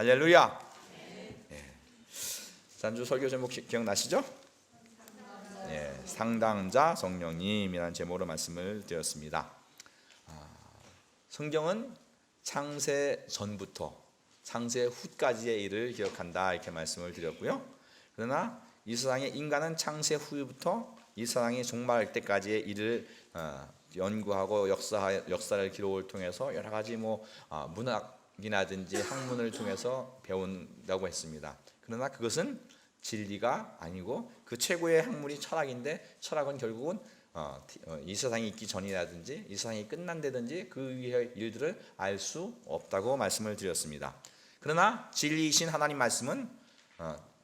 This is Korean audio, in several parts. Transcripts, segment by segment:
할렐루야. 지난주 설교 제목 기억나시죠? 상담자 성령님이라는 제목으로 말씀을 드렸습니다. 성경은 창세 전부터 창세 후까지의 일을 기록한다 이렇게 말씀을 드렸고요. 그러나 이 세상의 인간은 창세 후부터 이 세상이 종말할 때까지의 일을 연구하고 역사를 기록을 통해서 여러 가지 문학이라든지 학문을 통해서 배운다고 했습니다. 그러나 그것은 진리가 아니고 그 최고의 학문이 철학인데 철학은 결국은 이 세상이 있기 전이라든지 이 세상이 끝난다든지 그 위의 일들을 알 수 없다고 말씀을 드렸습니다. 그러나 진리이신 하나님 말씀은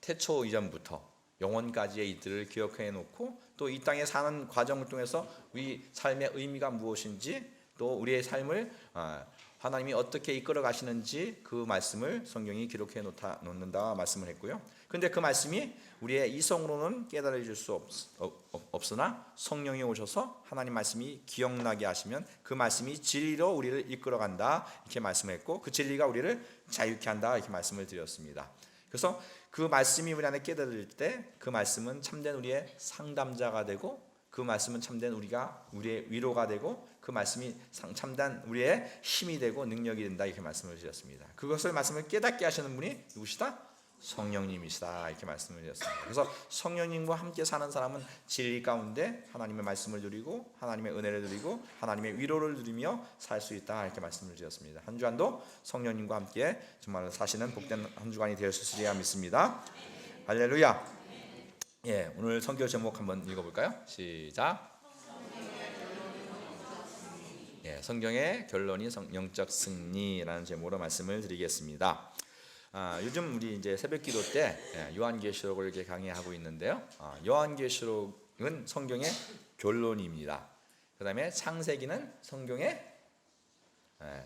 태초 이전부터 영원까지의 이들을 기억해 놓고 또 이 땅에 사는 과정을 통해서 우리 삶의 의미가 무엇인지 또 우리의 삶을 하나님이 어떻게 이끌어 가시는지 그 말씀을 성경이 기록해 놓는다 말씀을 했고요. 그런데 그 말씀이 우리의 이성으로는 깨달아 줄 수 없으나 성령이 오셔서 하나님 말씀이 기억나게 하시면 그 말씀이 진리로 우리를 이끌어 간다 이렇게 말씀했고 그 진리가 우리를 자유케 한다 이렇게 말씀을 드렸습니다. 그래서 그 말씀이 우리 안에 깨달을 때 그 말씀은 참된 우리의 상담자가 되고 그 말씀은 참된 우리의 위로가 되고 그 말씀이 참된 우리의 힘이 되고 능력이 된다 이렇게 말씀을 드렸습니다. 그것을 말씀을 깨닫게 하시는 분이 누구시다? 성령님이시다 이렇게 말씀을 드렸습니다. 그래서 성령님과 함께 사는 사람은 진리 가운데 하나님의 말씀을 누리고 하나님의 은혜를 누리고 하나님의 위로를 누리며 살 수 있다 이렇게 말씀을 드렸습니다. 한 주간도 성령님과 함께 정말 사시는 복된 한 주간이 될 수 있으리라 믿습니다. 할렐루야. 오늘 성경 제목 한번 읽어볼까요? 시작. 성경의 결론이 영적 승리라는 제목으로 말씀을 드리겠습니다. 요즘 우리 이제 새벽기도 때 요한계시록을 이렇게 강의하고 있는데요. 요한계시록은 성경의 결론입니다. 그다음에 창세기는 성경의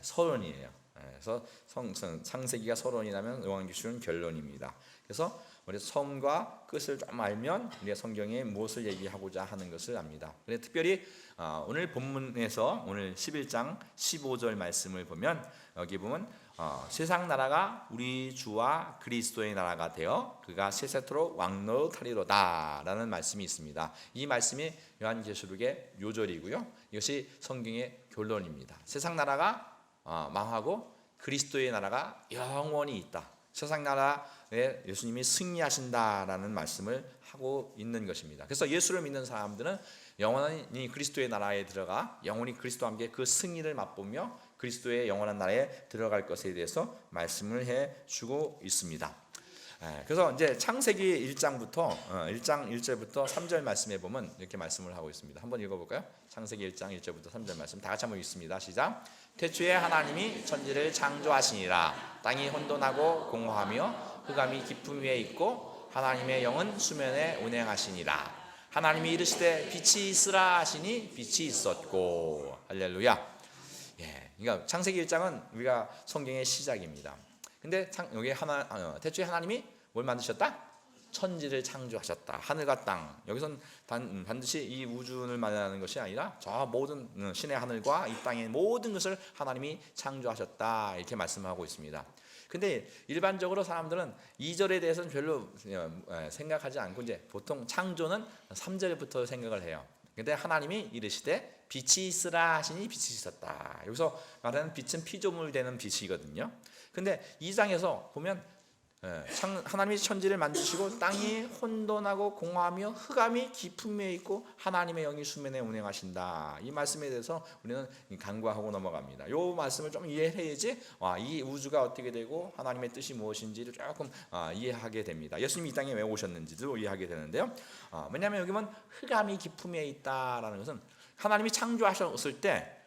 서론이에요. 그래서 창세기가 서론이라면 요한계시록은 결론입니다. 그래서 우리 처음과 끝을 좀 알면 우리가 성경에 무엇을 얘기하고자 하는 것을 압니다. 그래서 특별히 오늘 본문에서 오늘 11장 15절 말씀을 보면 여기 보면 세상 나라가 우리 주와 그리스도의 나라가 되어 그가 세세토록 왕노릇하리로다 라는 말씀이 있습니다. 이 말씀이 요한계시록의 요절이고요. 이것이 성경의 결론입니다. 세상 나라가 망하고 그리스도의 나라가 영원히 있다. 세상 나라에 예수님이 승리하신다라는 말씀을 하고 있는 것입니다. 그래서 예수를 믿는 사람들은 영원히 그리스도의 나라에 들어가 영원히 그리스도와 함께 그 승리를 맛보며 그리스도의 영원한 나라에 들어갈 것에 대해서 말씀을 해주고 있습니다. 그래서 이제 창세기 1장부터 1장 1절부터 3절 말씀에 보면 이렇게 말씀을 하고 있습니다. 한번 읽어볼까요? 창세기 1장 1절부터 3절 말씀 다 같이 한번 읽습니다. 시작. 태초에 하나님이 천지를 창조하시니라. 땅이 혼돈하고 공허하며 흑암이 깊음 위에 있고 하나님의 영은 수면에 운행하시니라. 하나님이 이르시되 빛이 있으라 하시니 빛이 있었고. 할렐루야. 그러니까 창세기 1장은 우리가 성경의 시작입니다. 근데 여기 태초에 하나님이 뭘 만드셨다? 천지를 창조하셨다. 하늘과 땅. 여기선 반드시 이 우주를 말하는 것이 아니라 저 모든 신의 하늘과 이 땅의 모든 것을 하나님이 창조하셨다. 이렇게 말씀하고 있습니다. 근데 일반적으로 사람들은 2절에 대해서는 별로 생각하지 않고 이제 보통 창조는 3절부터 생각을 해요. 근데 하나님이 이르시되 빛이 있으라 하시니 빛이 있었다. 여기서 말하는 빛은 피조물 되는 빛이거든요. 근데 2장에서 보면 하나님이 천지를 만드시고 땅이 혼돈하고 공허하며 흑암이 깊은 위에 있고 하나님의 영이 수면에 운행하신다. 이 말씀에 대해서 우리는 간과하고 넘어갑니다. 이 말씀을 좀 이해해야지 이 우주가 어떻게 되고 하나님의 뜻이 무엇인지를 조금 이해하게 됩니다. 예수님이 이 땅에 왜 오셨는지도 이해하게 되는데요. 왜냐하면 여기 보면 흑암이 깊은 위에 있다라는 것은 하나님이 창조하셨을 때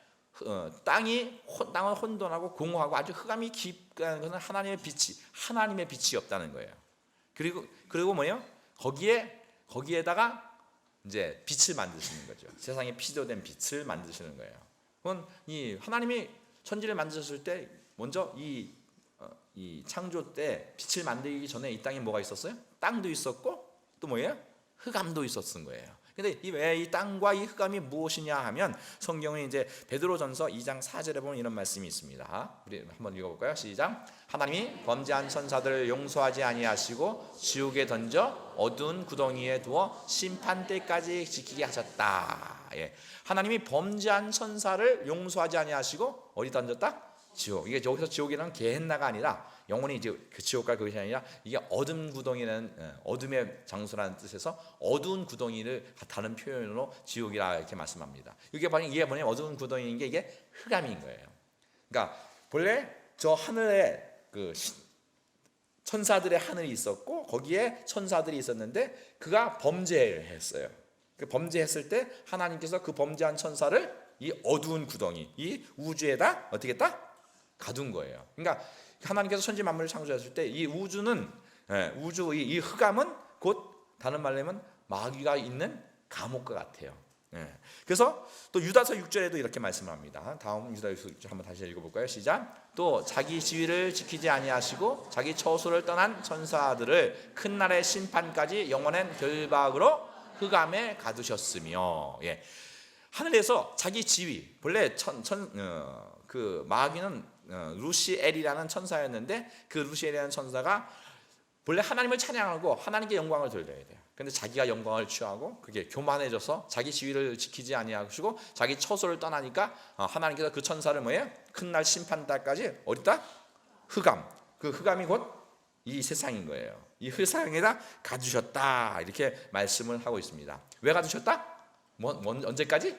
땅은 혼돈하고 공허하고 아주 흑암이 깊다는 것은 하나님의 빛이 없다는 거예요. 그리고 뭐예요? 거기에다가 이제 빛을 만드시는 거죠. 세상에 피조된 빛을 만드시는 거예요. 그건 이 하나님이 천지를 만드셨을 때 먼저 이 창조 때 빛을 만들기 전에 이 땅에 뭐가 있었어요? 땅도 있었고 또 뭐예요? 흑암도 있었던 거예요. 근데 왜 이 땅과 이 흑암이 무엇이냐 하면 성경에 이제 베드로전서 2장 4절에 보면 이런 말씀이 있습니다. 우리 한번 읽어볼까요? 시작. 하나님이 범죄한 천사들을 용서하지 아니하시고 지옥에 던져 어두운 구덩이에 두어 심판 때까지 지키게 하셨다. 예. 하나님이 범죄한 천사를 용서하지 아니하시고 어디 던졌다? 지옥. 이게 여기서 지옥이라는 게헨나가 아니라 영혼이 이제 그 지옥과 그것이 아니라 이게 어둠 구덩이라는 어둠의 장소라는 뜻에서 어두운 구덩이를 다른 표현으로 지옥이라 이렇게 말씀합니다. 이게 뭐냐면 어두운 구덩이인 게 이게 흑암인 거예요. 그러니까 본래 저 하늘에 그 천사들의 하늘이 있었고 거기에 천사들이 있었는데 그가 범죄를 했어요. 그 범죄했을 때 하나님께서 그 범죄한 천사를 이 어두운 구덩이, 이 우주에다 어떻게 했다? 가둔 거예요. 그러니까 하나님께서 천지 만물을 창조하실 때 이 우주는 우주 이 흑암은 곧 다른 말로 하면 마귀가 있는 감옥과 같아요. 그래서 또 유다서 6절에도 이렇게 말씀합니다. 다음 유다서 6절 한번 다시 읽어볼까요? 시작. 또 자기 지위를 지키지 아니하시고 자기 처소를 떠난 천사들을 큰 날의 심판까지 영원한 결박으로 흑암에 가두셨으며. 하늘에서 자기 지위, 본래 그 마귀는 루시엘이라는 천사였는데 그 루시엘이라는 천사가 본래 하나님을 찬양하고 하나님께 영광을 돌려야 돼요. 근데 자기가 영광을 취하고 그게 교만해져서 자기 지위를 지키지 아니하시고 자기 처소를 떠나니까 하나님께서 그 천사를 뭐예요? 큰 날 심판날까지 어디다? 흑암. 그 흑암이 곧 이 세상인 거예요. 이 세상에다 가두셨다 이렇게 말씀을 하고 있습니다. 왜 가두셨다? 언제까지?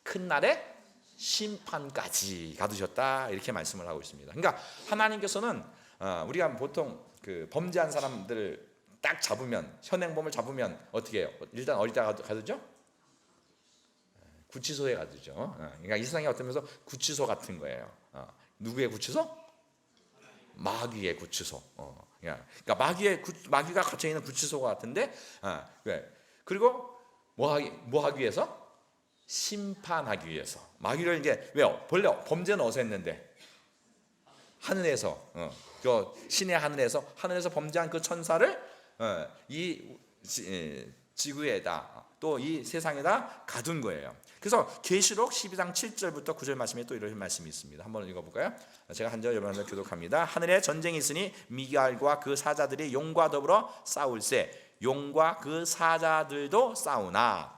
큰 날에 심판까지 가두셨다 이렇게 말씀을 하고 있습니다. 그러니까 하나님께서는 우리가 보통 그 범죄한 사람들을 딱 잡으면 현행범을 잡으면 어떻게 해요? 일단 어디다 가두죠? 구치소에 가두죠. 그러니까 이 세상에 어떤 면에서 구치소 같은 거예요. 누구의 구치소? 마귀의 구치소. 그러니까 마귀가 갇혀 있는 구치소가 같은데 그리고 뭐 하기 위해서? 심판하기 위해서. 마귀를 이제 왜요? 본래 범죄는 어디서 했는데? 하늘에서 신의 하늘에서 범죄한 그 천사를 이 지구에다 또 이 세상에다 가둔 거예요. 그래서 계시록 12장 7절부터 9절 말씀에 또 이런 말씀이 있습니다. 한번 읽어볼까요? 제가 한 절 여러분들 교독합니다. 하늘에 전쟁이 있으니 미가엘과 그 사자들이 용과 더불어 싸울세 용과 그 사자들도 싸우나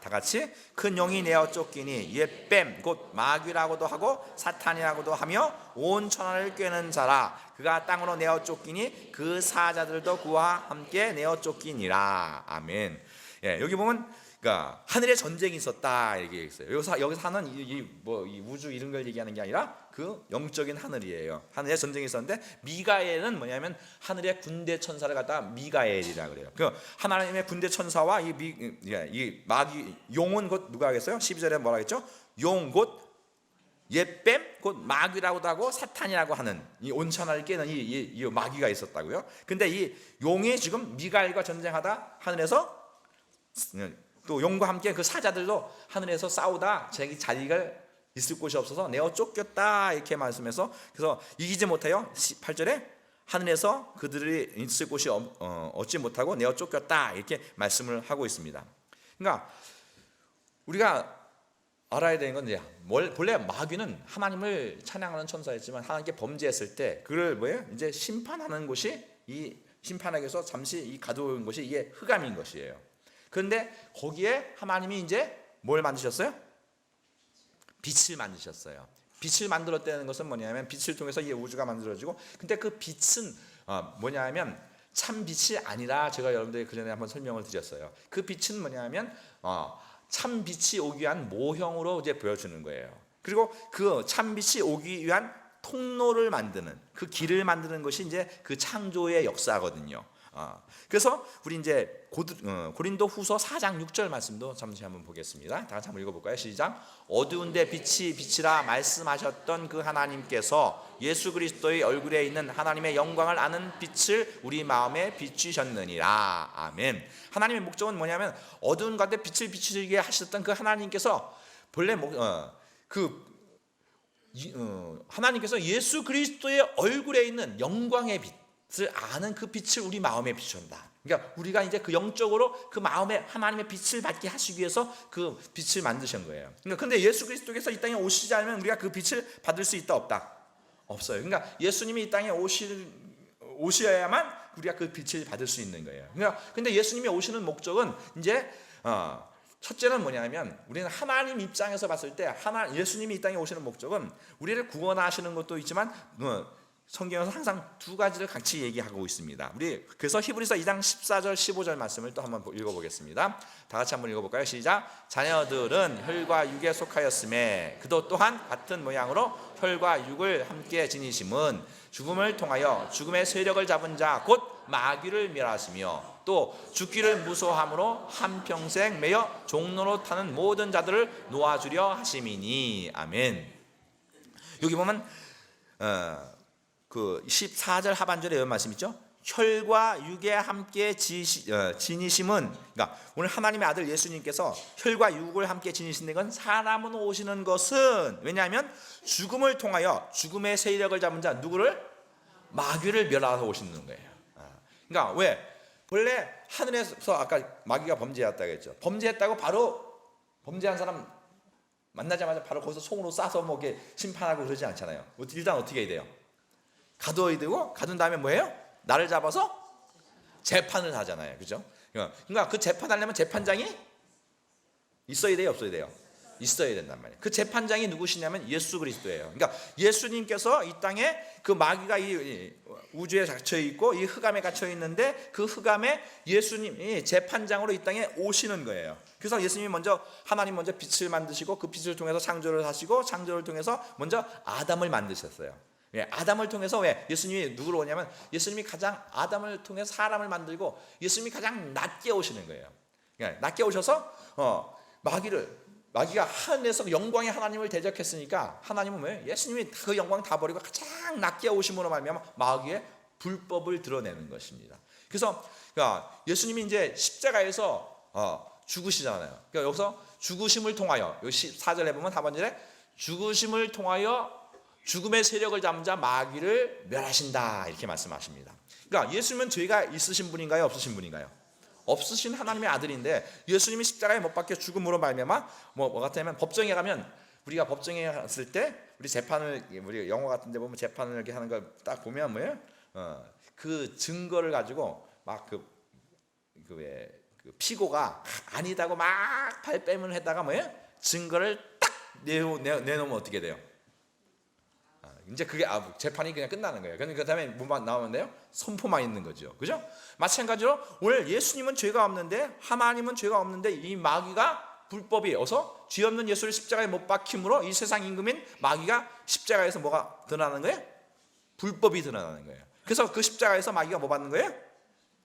다 같이 큰 용이 내어 쫓기니 옛뱀 곧 마귀라고도 하고 사탄이라고도 하며 온 천하를 꿰는 자라 그가 땅으로 내어 쫓기니 그 사자들도 그와 함께 내어 쫓기니라. 아멘. 여기 보면 그러니까 하늘에 전쟁이 있었다 얘기했어요. 여기서 하는 이 우주 이런 걸 얘기하는 게 아니라 그 영적인 하늘이에요. 하늘에 전쟁이 있었는데 미가엘은 뭐냐면 하늘의 군대 천사를 갖다가 미가엘이라 그래요. 그 하나님의 군대 천사와 이 마귀 용은 곧 누가 하겠어요? 12절에 뭐라 했죠? 용 곧 옛뱀 곧 마귀라고도 하고 사탄이라고 하는 이 온천하를 깨는 이 마귀가 있었다고요. 근데 이 용이 지금 미가엘과 전쟁하다 하늘에서 또 용과 함께 그 사자들도 하늘에서 싸우다 자기 자리가 있을 곳이 없어서 내어 쫓겼다 이렇게 말씀해서 그래서 이기지 못해요. 8절에 하늘에서 그들이 있을 곳이 얻지 못하고 내어 쫓겼다 이렇게 말씀을 하고 있습니다. 그러니까 우리가 알아야 되는 건 이제 본래 마귀는 하나님을 찬양하는 천사였지만 하나님께 범죄했을 때 그를 뭐예요? 이제 심판하는 곳이 이 심판하기 위해서 잠시 이 가두은 곳이 이게 흑암인 것이에요. 그런데 거기에 하나님이 이제 뭘 만드셨어요? 빛을 만드셨어요. 빛을 만들었다는 것은 뭐냐면 빛을 통해서 이 우주가 만들어지고 근데 그 빛은 뭐냐면 참 빛이 아니라 제가 여러분들이 그 전에 한번 설명을 드렸어요. 그 빛은 뭐냐면 참 빛이 오기 위한 모형으로 이제 보여주는 거예요. 그리고 그 참 빛이 오기 위한 통로를 만드는 그 길을 만드는 것이 이제 그 창조의 역사거든요. 그래서 우리 이제 고린도 후서 4장 6절 말씀도 잠시 한번 보겠습니다. 다 같이 한번 읽어볼까요? 시작. 어두운데 빛이 빛이라 말씀하셨던 그 하나님께서 예수 그리스도의 얼굴에 있는 하나님의 영광을 아는 빛을 우리 마음에 비추셨느니라. 아멘. 하나님의 목적은 뭐냐면 어두운 가운데 빛을 비추게 하셨던 그 하나님께서 본래 하나님께서 예수 그리스도의 얼굴에 있는 영광의 빛 아는 그 빛을 우리 마음에 비춘다. 그러니까 우리가 이제 그 영적으로 그 마음에 하나님의 빛을 받게 하시기 위해서 그 빛을 만드신 거예요. 그러니까 근데 예수 그리스도께서 이 땅에 오시지 않으면 우리가 그 빛을 받을 수 있다 없다? 없어요. 그러니까 예수님이 이 땅에 오셔야만 우리가 그 빛을 받을 수 있는 거예요. 그러니까 근데 예수님이 오시는 목적은 이제 첫째는 뭐냐면 우리는 하나님 입장에서 봤을 때 예수님이 이 땅에 오시는 목적은 우리를 구원하시는 것도 있지만 성경에서 항상 두 가지를 같이 얘기하고 있습니다. 우리 그래서 히브리서 2장 14절 15절 말씀을 또 한번 읽어보겠습니다. 다 같이 한번 읽어볼까요? 시작. 자녀들은 혈과 육에 속하였음에 그도 또한 같은 모양으로 혈과 육을 함께 지니심은 죽음을 통하여 죽음의 세력을 잡은 자 곧 마귀를 멸하시며 또 죽기를 무서워함으로 한평생 매여 종로로 타는 모든 자들을 놓아주려 하심이니. 아멘. 여기 보면 그 14절 하반절에 이런 말씀 있죠. 혈과 육에 함께 지니심은, 그러니까 오늘 하나님의 아들 예수님께서 혈과 육을 함께 지니신다는 건 사람은 오시는 것은 왜냐하면 죽음을 통하여 죽음의 세력을 잡은 자 누구를? 마귀를 멸하러 오시는 거예요. 그러니까 왜? 원래 하늘에서 아까 마귀가 범죄했다고 했죠. 범죄했다고 바로 범죄한 사람 만나자마자 바로 거기서 송으로 싸서 뭐 이렇게 심판하고 그러지 않잖아요. 일단 어떻게 해야 돼요? 가둬야 되고, 가둔 다음에 뭐예요? 나를 잡아서 재판을 하잖아요. 그죠? 그러니까 그 재판하려면 재판장이 있어야 돼요, 없어야 돼요? 있어야 된단 말이에요. 그 재판장이 누구시냐면 예수 그리스도예요. 그러니까 예수님께서 이 땅에 그 마귀가 이 우주에 갇혀 있고 이 흑암에 갇혀 있는데 그 흑암에 예수님이 재판장으로 이 땅에 오시는 거예요. 그래서 예수님이 먼저 하나님 먼저 빛을 만드시고 그 빛을 통해서 창조를 하시고 창조를 통해서 먼저 아담을 만드셨어요. 아담을 통해서 왜 예수님이 누구로 오냐면 예수님이 가장 아담을 통해서 사람을 만들고 예수님이 가장 낮게 오시는 거예요. 낮게 오셔서 마귀가 하늘에서 영광의 하나님을 대적했으니까 하나님은 왜 예수님이 그 영광 다 버리고 가장 낮게 오심으로 말미암아 마귀의 불법을 드러내는 것입니다. 그래서 예수님이 이제 십자가에서 죽으시잖아요. 그러니까 여기서 죽으심을 통하여 여기 4절에 보면 하반절에 죽으심을 통하여 죽음의 세력을 잡은 자 마귀를 멸하신다 이렇게 말씀하십니다. 그러니까 예수님은 죄가 있으신 분인가요? 없으신 분인가요? 없으신 하나님의 아들인데 예수님이 십자가에 못 박혀 죽음으로 말미암아 뭐 같으면 법정에 가면 우리가 법정에 갔을 때 우리 재판을 우리 영화 같은 데 보면 재판을 이렇게 하는 걸 딱 보면 뭐예요? 그 증거를 가지고 막 그 피고가 아니다고 막 발뺌을 했다가 뭐예요? 증거를 딱 내놓으면 어떻게 돼요? 이제 그게 재판이 그냥 끝나는 거예요. 그 다음에 뭐만 나오면 돼요? 선포만 있는 거죠. 그죠? 마찬가지로 오늘 예수님은 죄가 없는데 하나님은 죄가 없는데 이 마귀가 불법이 어서 죄 없는 예수를 십자가에 못 박힘으로 이 세상 임금인 마귀가 십자가에서 뭐가 드러나는 거예요? 불법이 드러나는 거예요. 그래서 그 십자가에서 마귀가 뭐 받는 거예요?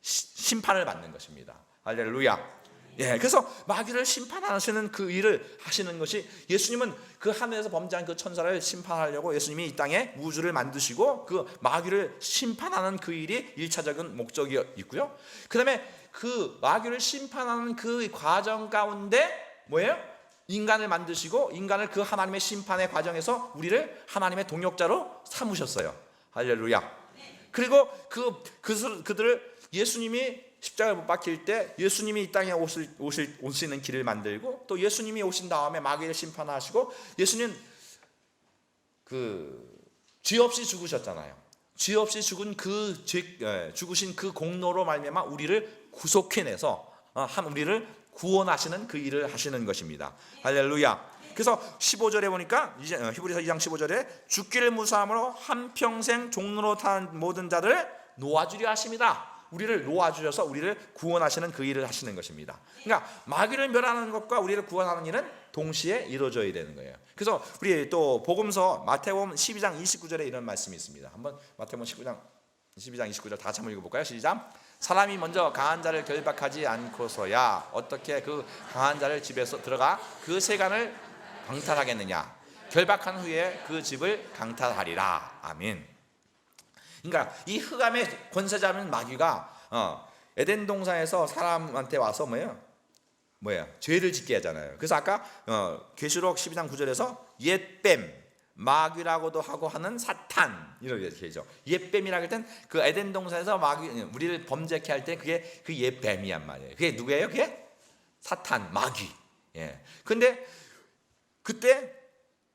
심판을 받는 것입니다. 할렐루야. 그래서 마귀를 심판하시는 그 일을 하시는 것이 예수님은 그 하늘에서 범죄한 그 천사를 심판하려고 예수님이 이 땅에 우주를 만드시고 그 마귀를 심판하는 그 일이 1차적인 목적이 있고요. 그 다음에 그 마귀를 심판하는 그 과정 가운데 뭐예요? 인간을 만드시고 인간을 그 하나님의 심판의 과정에서 우리를 하나님의 동역자로 삼으셨어요. 할렐루야. 그리고 그들을 예수님이 십자가에 못 박힐 때 예수님이 이 땅에 오시는 길을 만들고 또 예수님이 오신 다음에 마귀를 심판하시고 예수님 죄 없이 죽으셨잖아요. 죄 없이 죽은 죽으신 그 공로로 말미암아 우리를 구속해내서 우리를 구원하시는 그 일을 하시는 것입니다. 할렐루야. 그래서 15절에 보니까 히브리서 2장 15절에 죽기를 무사함으로 한평생 종로로 탄 모든 자들을 놓아주려 하십니다. 우리를 놓아주셔서 우리를 구원하시는 그 일을 하시는 것입니다. 그러니까 마귀를 멸하는 것과 우리를 구원하는 일은 동시에 이루어져야 되는 거예요. 그래서 우리 또 복음서 마태복음 12장 29절에 이런 말씀이 있습니다. 한번 마태복음 12장 29절 다 같이 한번 읽어볼까요? 시작. 사람이 먼저 강한 자를 결박하지 않고서야 어떻게 그 강한 자를 집에서 들어가 그 세간을 강탈하겠느냐. 결박한 후에 그 집을 강탈하리라. 아멘. 그러니까 이 흑암의 권세자는 마귀가 에덴 동산에서 사람한테 와서 뭐예요? 죄를 짓게 하잖아요. 그래서 아까 계시록 12장 9절에서 옛뱀, 마귀라고도 하고 하는 사탄 이렇게 되죠. 옛뱀이라고 할 땐 그 에덴 동산에서 마귀 우리를 범죄케 할 때 그게 그 옛뱀이란 말이에요. 그게 누구예요? 그게 사탄, 마귀. 예. 근데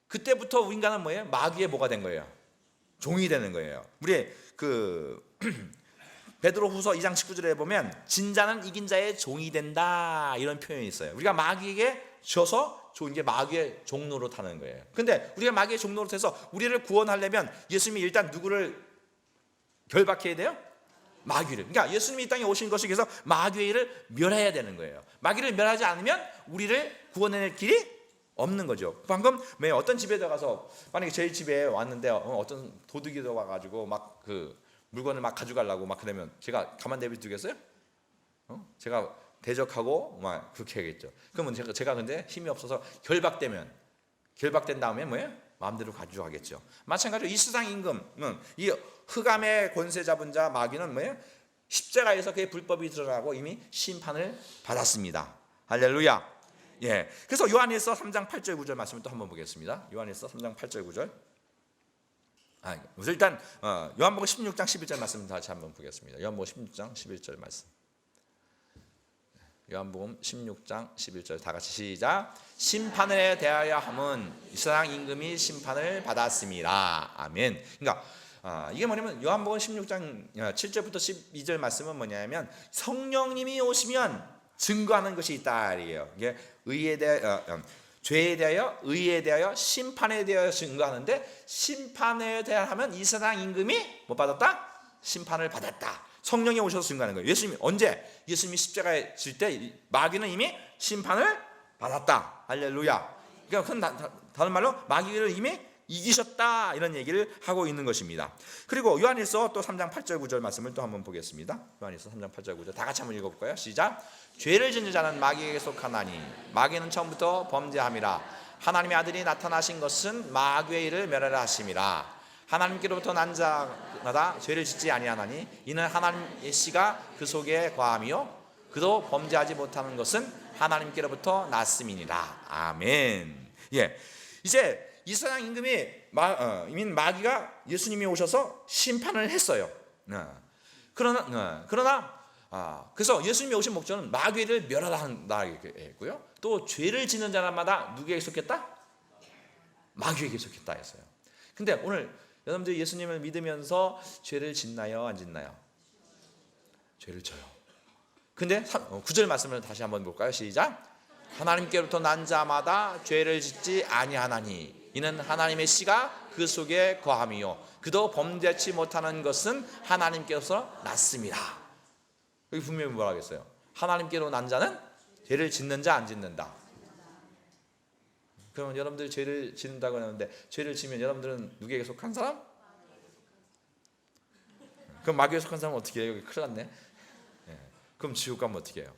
그때부터 인간은 뭐예요? 마귀의 뭐가 된 거예요? 종이 되는 거예요. 우리 그 베드로후서 2장 19절에 보면 진자는 이긴 자의 종이 된다 이런 표현이 있어요. 우리가 마귀에게 져서 이게 마귀의 종로로 타는 거예요. 근데 우리가 마귀의 종로로 해서 우리를 구원하려면 예수님이 일단 누구를 결박해야 돼요? 마귀를. 그러니까 예수님이 이 땅에 오신 것이 그래서 마귀를 멸해야 되는 거예요. 마귀를 멸하지 않으면 우리를 구원해낼 길이 없는 거죠. 방금 어떤 집에 들어가서 만약에 저희 집에 왔는데 어떤 도둑이 와가지고 막 그 물건을 막 가져가려고 막 그러면 제가 가만 내버려두겠어요? 제가 대적하고 막 그렇게 하겠죠. 그러면 제가 근데 힘이 없어서 결박된 다음에 뭐예요? 마음대로 가져가겠죠. 마찬가지로 이 세상 임금은 이 흑암의 권세 잡은 자 마귀는 뭐예요? 십자가에서 그의 불법이 드러나고 이미 심판을 받았습니다. 할렐루야. 예. 그래서 요한일서 3장 8절 9절 말씀을 또 한번 보겠습니다. 요한일서 3장 8절 9절. 일단 요한복음 16장 11절 말씀 다시 한번 보겠습니다. 요한복음 16장 11절 말씀. 요한복음 16장 11절 다 같이 시작. 심판에 대하여 함은 이 세상 임금이 심판을 받았습니다. 아멘. 그러니까 이게 뭐냐면 요한복음 16장 7절부터 12절 말씀은 뭐냐면 성령님이 오시면 증거하는 것이 있다 이에요. 이게 죄에 대하여, 의에 대하여, 심판에 대하여 증거하는데 심판에 대하면 이 세상 임금이 못 받았다? 심판을 받았다. 성령이 오셔서 증거하는 거예요. 예수님이 언제? 예수님이 십자가에 질 때 마귀는 이미 심판을 받았다. 할렐루야. 그러니까 다른 말로 마귀를 이미 이기셨다 이런 얘기를 하고 있는 것입니다. 그리고 요한일서 또 3장 8절 9절 말씀을 또 한번 보겠습니다. 요한일서 3장 8절 9절 다 같이 한번 읽어볼까요? 시작. 죄를 짓는 자는 마귀에게 속하나니 마귀는 처음부터 범죄함이라. 하나님의 아들이 나타나신 것은 마귀의 일을 멸하라 하심이라. 하나님께로부터 난 자마다 죄를 짓지 아니하나니 이는 하나님의 씨가 그 속에 거함이요 그도 범죄하지 못하는 것은 하나님께로부터 났음이니라. 아멘. 예, 이제 이 세상 임금이 이미 마귀가 예수님이 오셔서 심판을 했어요. 그러나 그래서 예수님이 오신 목적은 마귀를 멸하라 한다 했고요. 또 죄를 짓는 자마다 누구에게 속했다? 마귀에게 속했다 했어요. 근데 오늘 여러분들 예수님을 믿으면서 죄를 짓나요? 안 짓나요? 죄를 져요. 근데 9절 말씀을 다시 한번 볼까요? 시작. 하나님께로부터 난 자마다 죄를 짓지 아니하나니 이는 하나님의 씨가 그 속에 거함이요 그도 범죄치 못하는 것은 하나님께서 났습니다. 여기 분명히 뭐라 하겠어요? 하나님께로 난 자는 죄를 짓는 자 안 짓는다. 그러면 여러분들이 죄를 짓는다고 하는데 죄를 지면 여러분들은 누구에게 속한 사람? 그럼 마귀에 속한 사람은 어떻게 해요? 여기 큰일 났네. 그럼 지옥 가면 어떻게 해요?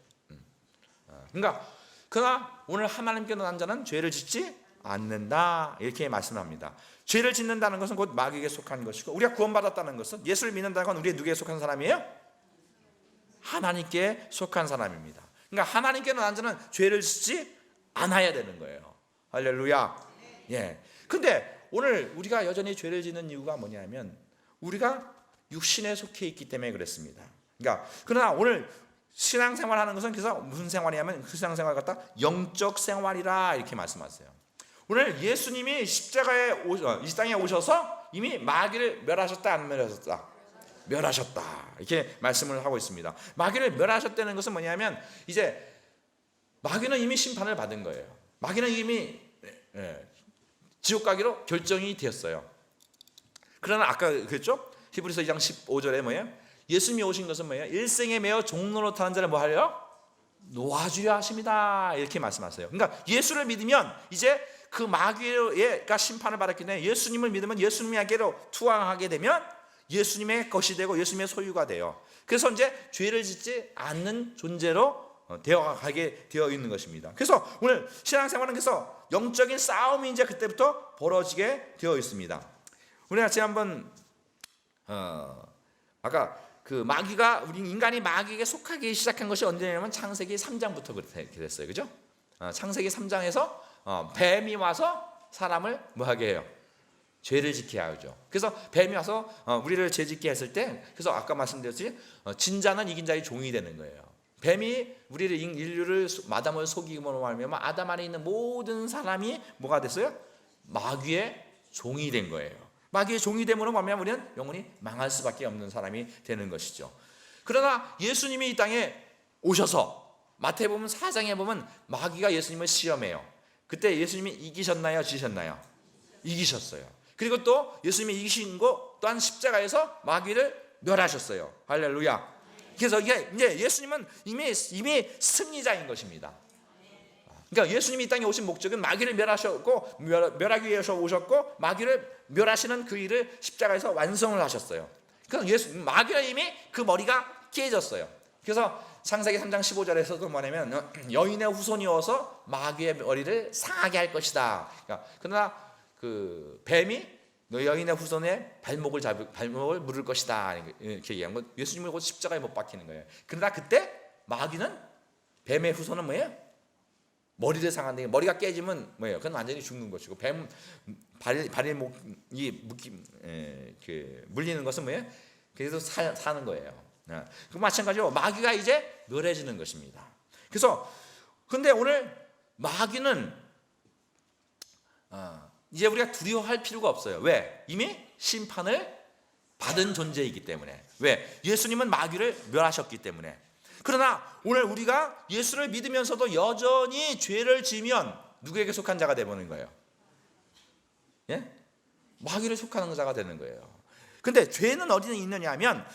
그러나 오늘 하나님께로 난 자는 죄를 짓지 않는다 이렇게 말씀합니다. 죄를 짓는다는 것은 곧 마귀에게 속한 것이고 우리가 구원받았다는 것은 예수를 믿는다는 건 우리 누구에게 속한 사람이에요? 하나님께 속한 사람입니다. 그러니까 하나님께로 난 자는 죄를 짓지 않아야 되는 거예요. 할렐루야. 예. 근데 오늘 우리가 여전히 죄를 짓는 이유가 뭐냐면 우리가 육신에 속해 있기 때문에 그랬습니다. 그러나 오늘 신앙생활하는 것은 그래서 무슨 생활이냐면 그 신앙생활 갖다 영적 생활이라 이렇게 말씀하세요. 오늘 예수님이 십자가에 이 땅에 오셔서 이미 마귀를 멸하셨다 안 멸하셨다? 멸하셨다 이렇게 말씀을 하고 있습니다. 마귀를 멸하셨다는 것은 뭐냐면 이제 마귀는 이미 심판을 받은 거예요. 마귀는 이미 지옥 가기로 결정이 되었어요. 그러나 아까 그랬죠? 히브리서 2장 15절에 뭐예요? 예수님이 오신 것은 뭐예요? 일생에 매어 종로로 타는 자를 뭐 하려? 놓아주려 하십니다 이렇게 말씀하세요. 그러니까 예수를 믿으면 이제 그 마귀가 심판을 받았기 때문에 예수님을 믿으면 예수님에게로 투항하게 되면 예수님의 것이 되고 예수님의 소유가 돼요. 그래서 이제 죄를 짓지 않는 존재로 되어가게 되어 있는 것입니다. 그래서 오늘 신앙생활은 그래서 영적인 싸움이 이제 그때부터 벌어지게 되어 있습니다. 우리가 지난번 아까 그 마귀가 우리 인간이 마귀에게 속하기 시작한 것이 언제냐면 창세기 3장부터 그렇게 됐어요. 그죠? 창세기 3장에서 뱀이 와서 사람을 뭐하게 해요? 죄를 지켜야 하죠. 그래서 뱀이 와서 우리를 죄짓게 했을 때, 그래서 아까 말씀드렸지, 진자는 이긴 자의 종이 되는 거예요. 뱀이 우리를 인류를 아담을 속이므로 말미암아 아담 안에 있는 모든 사람이 뭐가 됐어요? 마귀의 종이 된 거예요. 마귀의 종이 됨으로 말미암아 우리는 영원히 망할 수밖에 없는 사람이 되는 것이죠. 그러나 예수님이 이 땅에 오셔서 마태복음 4장에 보면 마귀가 예수님을 시험해요. 그때 예수님이 이기셨나요? 지셨나요? 이기셨어요. 그리고 또 예수님이 이기신 거 또한 십자가에서 마귀를 멸하셨어요. 할렐루야. 그래서 이게 이제 예수님은 이미 승리자인 것입니다. 그러니까 예수님이 이 땅에 오신 목적은 마귀를 멸하셨고, 멸하기 위해서 오셨고, 마귀를 멸하시는 그 일을 십자가에서 완성을 하셨어요. 그래서 마귀는 이미 그 머리가 깨졌어요. 그래서 창세기 3장 15절에서도 뭐냐면 여인의 후손이어서 마귀의 머리를 상하게 할 것이다. 그러나 그 뱀이 여인의 후손의 발목을 물을 것이다 이렇게 얘기한 건 예수님을 십자가에 못 박히는 거예요. 그러나 그때 마귀는 뱀의 후손은 뭐예요? 머리를 상한데 머리가 깨지면 뭐예요? 그건 완전히 죽는 것이고 뱀 발목이 물리는 것은 뭐예요? 그래서 사는 거예요. 그 마찬가지로 마귀가 이제 멸해지는 것입니다. 그래서 근데 오늘 마귀는 이제 우리가 두려워할 필요가 없어요. 왜? 이미 심판을 받은 존재이기 때문에. 왜? 예수님은 마귀를 멸하셨기 때문에. 그러나 오늘 우리가 예수를 믿으면서도 여전히 죄를 지으면 누구에게 속한 자가 되는 거예요? 예? 마귀를 속하는 자가 되는 거예요. 근데 죄는 어디에 있느냐 하면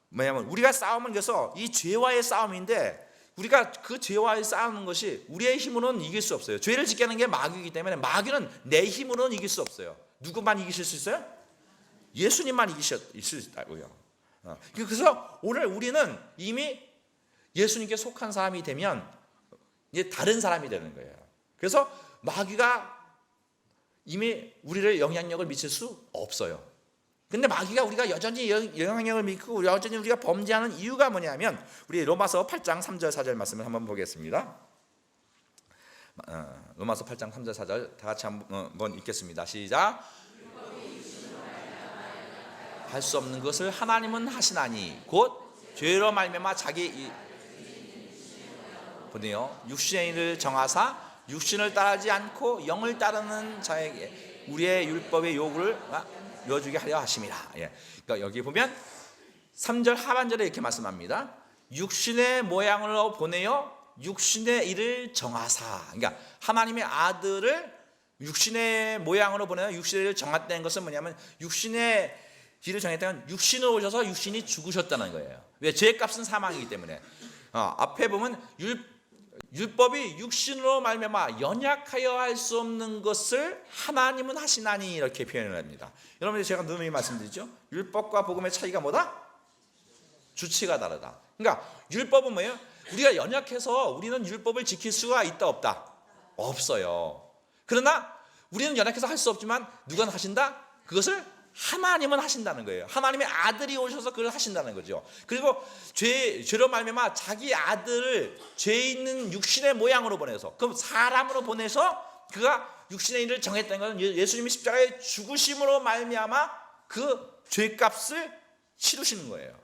뭐냐면 우리가 싸움은 그래서 이 죄와의 싸움인데 우리가 그 죄와의 싸우는 것이 우리의 힘으로는 이길 수 없어요. 죄를 짓게 하는 게 마귀이기 때문에 마귀는 내 힘으로는 이길 수 없어요. 누구만 이기실 수 있어요? 예수님만 이기실 수 있다고요. 그래서 오늘 우리는 이미 예수님께 속한 사람이 되면 이제 다른 사람이 되는 거예요. 그래서 마귀가 이미 우리를 영향력을 미칠 수 없어요. 근데 마귀가 우리가 여전히 영향력을 미치고 여전히 우리가 범죄하는 이유가 뭐냐면 우리 로마서 8장 3절 4절 말씀을 한번 보겠습니다. 로마서 8장 3절 4절 다 같이 한번 읽겠습니다. 시작. 할 수 없는 것을 하나님은 하시나니 곧 죄로 말미암아 자기 보네요. 육신의 일을 정하사 육신을 따르지 않고 영을 따르는 자에게 우리의 율법의 요구를 이루어주게 하려 하심이라. 예. 그러니까 여기 보면 3절 하반절에 이렇게 말씀합니다. 육신의 모양으로 보내어 육신의 일을 정하사. 그러니까 하나님의 아들을 육신의 모양으로 보내어 육신의 일을 정했다는 것은 뭐냐면 육신의 일을 정했다면 육신으로 오셔서 육신이 죽으셨다는 거예요. 왜? 죄값은 사망이기 때문에. 앞에 보면 율법이 육신으로 말미암아 연약하여 할 수 없는 것을 하나님은 하시나니 이렇게 표현을 합니다. 여러분들 제가 누누이 말씀드리죠. 율법과 복음의 차이가 뭐다? 주체가 다르다. 그러니까 율법은 뭐예요? 우리가 연약해서 우리는 율법을 지킬 수가 있다 없다? 없어요. 그러나 우리는 연약해서 할 수 없지만 누가 하신다? 그것을 하나님은 하신다는 거예요. 하나님의 아들이 오셔서 그걸 하신다는 거죠. 그리고 죄로 말미암아 자기 아들을 죄 있는 육신의 모양으로 보내서 그럼 사람으로 보내서 그가 육신의 일을 정했다는 것은 예수님이 십자가에 죽으심으로 말미암아 그 죄값을 치르시는 거예요.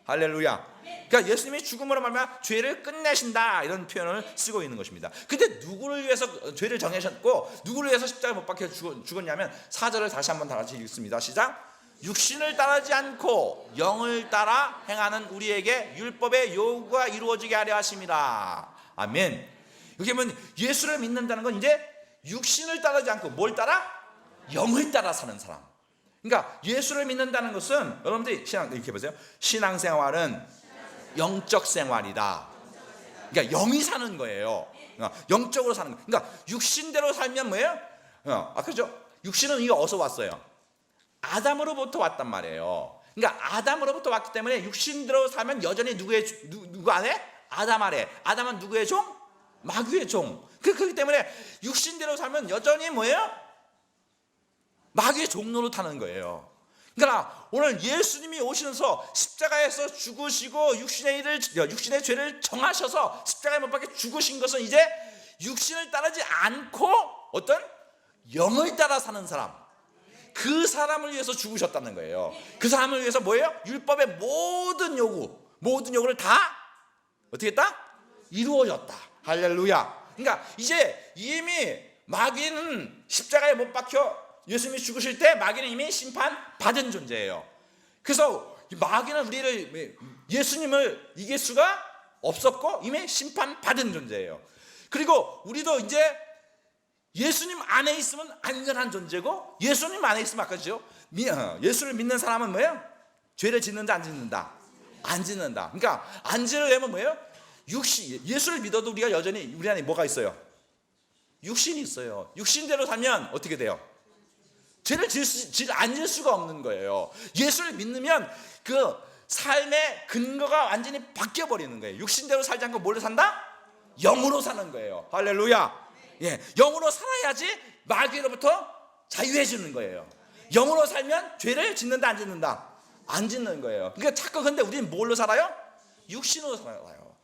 할렐루야. 그러니까 예수님이 죽음으로 말미암아 죄를 끝내신다 이런 표현을 쓰고 있는 것입니다. 근데 누구를 위해서 죄를 정하셨고 누구를 위해서 십자가에 못 박혀 죽었냐면 4절을 다시 한번 다 같이 읽습니다. 시작. 육신을 따르지 않고 영을 따라 행하는 우리에게 율법의 요구가 이루어지게 하려 하심이라. 아멘. 여기 보면 예수를 믿는다는 건 이제 육신을 따르지 않고 뭘 따라? 영을 따라 사는 사람. 그러니까 예수를 믿는다는 것은 여러분들이 이렇게 보세요. 신앙생활은 영적 생활이다. 그러니까 영이 사는 거예요. 영적으로 사는 거. 그러니까 육신대로 살면 뭐예요? 그렇죠? 육신은 이게 어디서 왔어요? 아담으로부터 왔단 말이에요. 그러니까 아담으로부터 왔기 때문에 육신대로 살면 여전히 누구 안에? 아담 아래. 아담은 누구의 종? 마귀의 종. 그렇기 때문에 육신대로 살면 여전히 뭐예요? 마귀의 종로로 타는 거예요. 그러니까 오늘 예수님이 오시면서 십자가에서 죽으시고 육신의 죄를 정하셔서 십자가에 못 박혀 죽으신 것은 이제 육신을 따르지 않고 어떤 영을 따라 사는 사람. 그 사람을 위해서 죽으셨다는 거예요. 그 사람을 위해서 뭐예요? 율법의 모든 요구를 다 어떻게 했다? 이루어졌다. 할렐루야. 그러니까 이제 이미 마귀는 십자가에 못 박혀 예수님이 죽으실 때 마귀는 이미 심판받은 존재예요. 그래서 마귀는 우리를, 예수님을 이길 수가 없었고 이미 심판받은 존재예요. 그리고 우리도 이제 예수님 안에 있으면 안전한 존재고, 예수님 안에 있으면 아까 죠 예수를 믿는 사람은 뭐예요? 죄를 짓는다 안 짓는다? 안 짓는다. 그러니까 안 지으려면 뭐예요? 예수를 믿어도 우리가 여전히 우리 안에 뭐가 있어요? 육신이 있어요. 육신대로 살면 어떻게 돼요? 죄를 안 지을 수가 없는 거예요. 예수를 믿으면 그 삶의 근거가 완전히 바뀌어버리는 거예요. 육신대로 살지 않고 뭘로 산다? 영으로 사는 거예요. 할렐루야. 예, 영으로 살아야지 마귀로부터 자유해지는 거예요. 영으로 살면 죄를 짓는다 안 짓는다? 안 짓는 거예요. 그러니까 자꾸 근데 우리는 뭘로 살아요? 육신으로 살아요.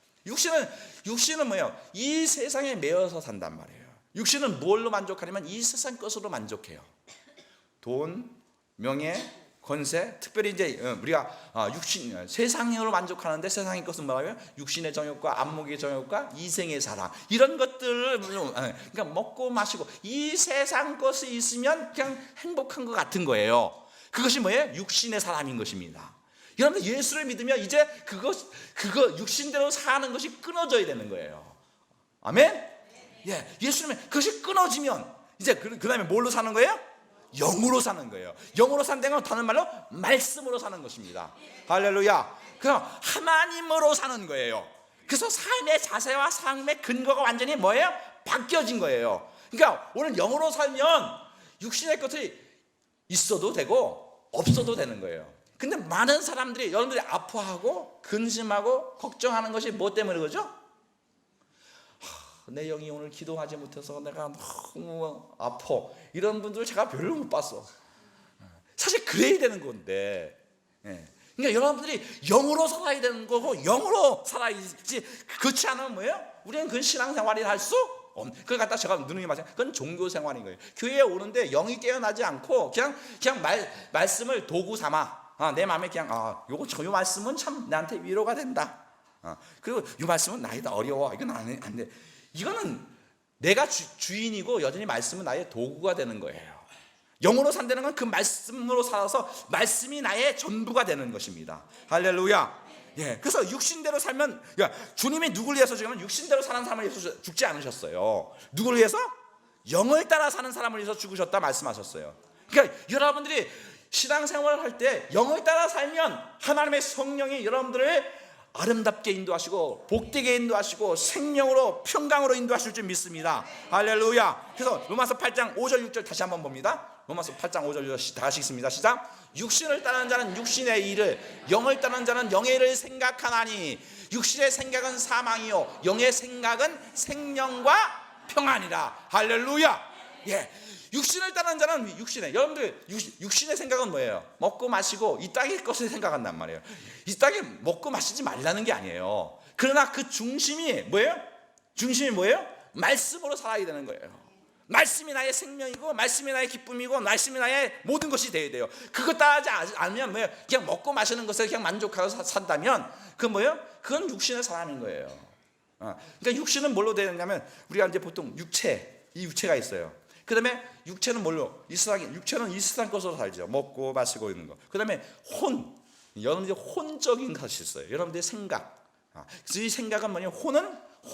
육신은 뭐예요? 이 세상에 매여서 산단 말이에요. 육신은 뭘로 만족하냐면 이 세상 것으로 만족해요. 돈, 명예, 권세, 특별히 이제 우리가 세상으로 만족하는데 세상의 것은 뭐라고요? 육신의 정욕과 안목의 정욕과 이생의 사랑, 이런 것들을 그러니까 먹고 마시고 이 세상 것이 있으면 그냥 행복한 것 같은 거예요. 그것이 뭐예요? 육신의 사람인 것입니다. 여러분들 예수를 믿으면 이제 그거 육신대로 사는 것이 끊어져야 되는 거예요. 아멘? 예, 예수님의 그것이 끊어지면 이제 그 다음에 뭘로 사는 거예요? 영으로 사는 거예요. 영으로 산다는 건 다른 말로 말씀으로 사는 것입니다. 할렐루야. 그럼 하나님으로 사는 거예요. 그래서 삶의 자세와 삶의 근거가 완전히 뭐예요? 바뀌어진 거예요. 그러니까 오늘 영으로 살면 육신의 것이 있어도 되고 없어도 되는 거예요. 근데 많은 사람들이, 여러분들이 아파하고 근심하고 걱정하는 것이 뭐 때문에 그러죠? 내 영이 오늘 기도하지 못해서 내가 너무 아파, 이런 분들을 제가 별로 못 봤어. 사실 그래야 되는 건데, 그러니까 여러분들이 영으로 살아야 되는 거고 영으로 살아야지, 그렇지 않으면 뭐예요? 우리는 그 신앙생활을 할 수 없는, 그걸 갖다 제가 누누이 말씀, 그건 종교생활인 거예요. 교회에 오는데 영이 깨어나지 않고 그냥 말씀을 도구 삼아, 내 마음에 그냥 요 말씀은 참 나한테 위로가 된다, 그리고 이 말씀은 나이다 어려워, 이건 안 돼. 이거는 내가 주인이고 여전히 말씀은 나의 도구가 되는 거예요. 영으로 산다는 건 그 말씀으로 살아서 말씀이 나의 전부가 되는 것입니다. 할렐루야. 예, 그래서 육신대로 살면, 주님이 누구를 위해서 죽으면 육신대로 사는 사람을 위해서 죽지 않으셨어요. 누구를 위해서? 영을 따라 사는 사람을 위해서 죽으셨다 말씀하셨어요. 그러니까 여러분들이 신앙생활을 할 때 영을 따라 살면 하나님의 성령이 여러분들을 아름답게 인도하시고 복되게 인도하시고 생명으로 평강으로 인도하실 줄 믿습니다. 할렐루야. 그래서 로마서 8장 5절 6절 다시 한번 봅니다. 로마서 8장 5절 6절 다시 읽습니다. 시작. 육신을 따르는 자는 육신의 일을, 영을 따르는 자는 영의 일을 생각하나니 육신의 생각은 사망이요 영의 생각은 생명과 평안이라. 할렐루야. 예. 육신을 따르는 자는 여러분들 육신의 생각은 뭐예요? 먹고 마시고 이 땅의 것을 생각한단 말이에요. 이 땅에 먹고 마시지 말라는 게 아니에요. 그러나 그 중심이 뭐예요? 말씀으로 살아야 되는 거예요. 말씀이 나의 생명이고 말씀이 나의 기쁨이고 말씀이 나의 모든 것이 되어야 돼요. 그것 따르지 않으면 뭐예요? 그냥 먹고 마시는 것에 그냥 만족하고 산다면 그건 뭐예요? 그건 육신의 사람인 거예요. 그러니까 육신은 뭘로 되느냐면 우리가 이제 보통 이 육체가 있어요. 그 다음에 육체는 뭘로? 육체는 이 세상 것으로 살죠. 먹고 마시고 있는 거. 그 다음에 여러분들이 혼적인 것이 있어요. 여러분들의 생각. 그래서 이 생각은 뭐냐면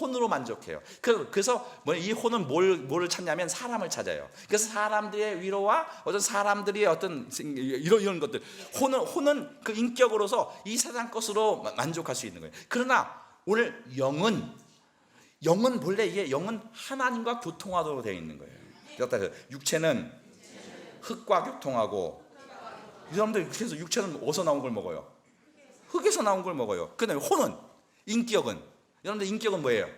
혼으로 만족해요. 그래서 이 혼은 뭘 찾냐면 사람을 찾아요. 그래서 사람들의 위로와 어떤 사람들의 어떤 이런 것들. 혼은 그 인격으로서 이 세상 것으로 만족할 수 있는 거예요. 그러나 오늘 영은 본래 영은 하나님과 교통하도록 되어 있는 거예요. 육체는 흙과 교통하고, 여러분들 그래서 육체는 어디서 나온 걸 먹어요? 흙에서 나온 걸 먹어요. 그 다음에 혼은, 인격은, 여러분들 인격은 뭐예요?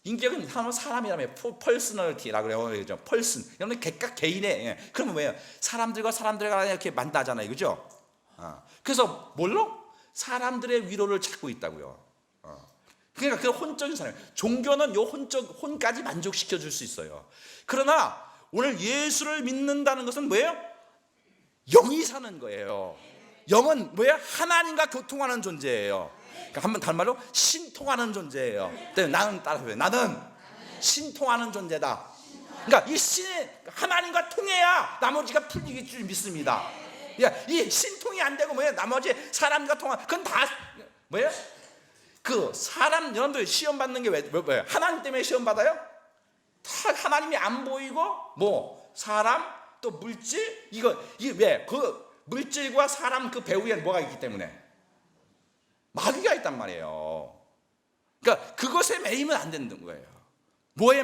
인격은 사람이라면 퍼스널티라고 그래요. 펄슨. 여러분들 각각 개인의, 그러면 뭐예요? 사람들과 이렇게 만나잖아요. 그죠? 그래서 뭘로? 사람들의 위로를 찾고 있다고요. 그러니까 그 혼적인 사람. 종교는 요 혼까지 만족시켜 줄 수 있어요. 그러나 오늘 예수를 믿는다는 것은 뭐예요? 영이 사는 거예요. 영은 뭐예요? 하나님과 교통하는 존재예요. 그러니까 한번 다른 말로 신통하는 존재예요. 나는 따라서요. 나는 신통하는 존재다. 그러니까 이 하나님과 통해야 나머지가 풀릴 줄 믿습니다. 이 신통이 안 되고 뭐예요? 나머지 사람과 통하, 그건 다 뭐예요? 그 사람, 여러분들 시험 받는 게 왜 하나님 때문에 시험 받아요? 다 하나님이 안 보이고 뭐 사람 또 물질 이게 왜 그 물질과 사람 그 배후에 뭐가 있기 때문에 마귀가 있단 말이에요. 그러니까 그것에 매이면 안 되는 거예요. 뭐에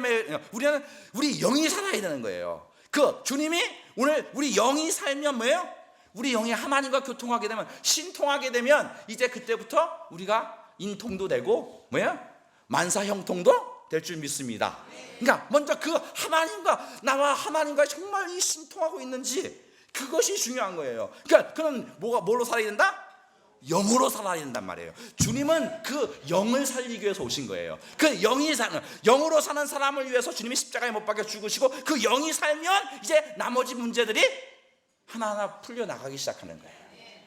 우리는 우리 영이 살아야 되는 거예요. 그 주님이 오늘 우리 영이 살면 뭐예요? 우리 영이 하나님과 교통하게 되면, 신통하게 되면 이제 그때부터 우리가 인통도 되고 뭐예요? 만사 형통도 될 줄 믿습니다. 그러니까 먼저 그 하나님과 나와 하나님과 정말 이 신통하고 있는지 그것이 중요한 거예요. 그러니까 그는 뭘로 살아야 된다? 영으로 살아야 된단 말이에요. 주님은 그 영을 살리기 위해서 오신 거예요. 그 영으로 사는 사람을 위해서 주님이 십자가에 못 박혀 죽으시고 그 영이 살면 이제 나머지 문제들이 하나하나 풀려나가기 시작하는 거예요.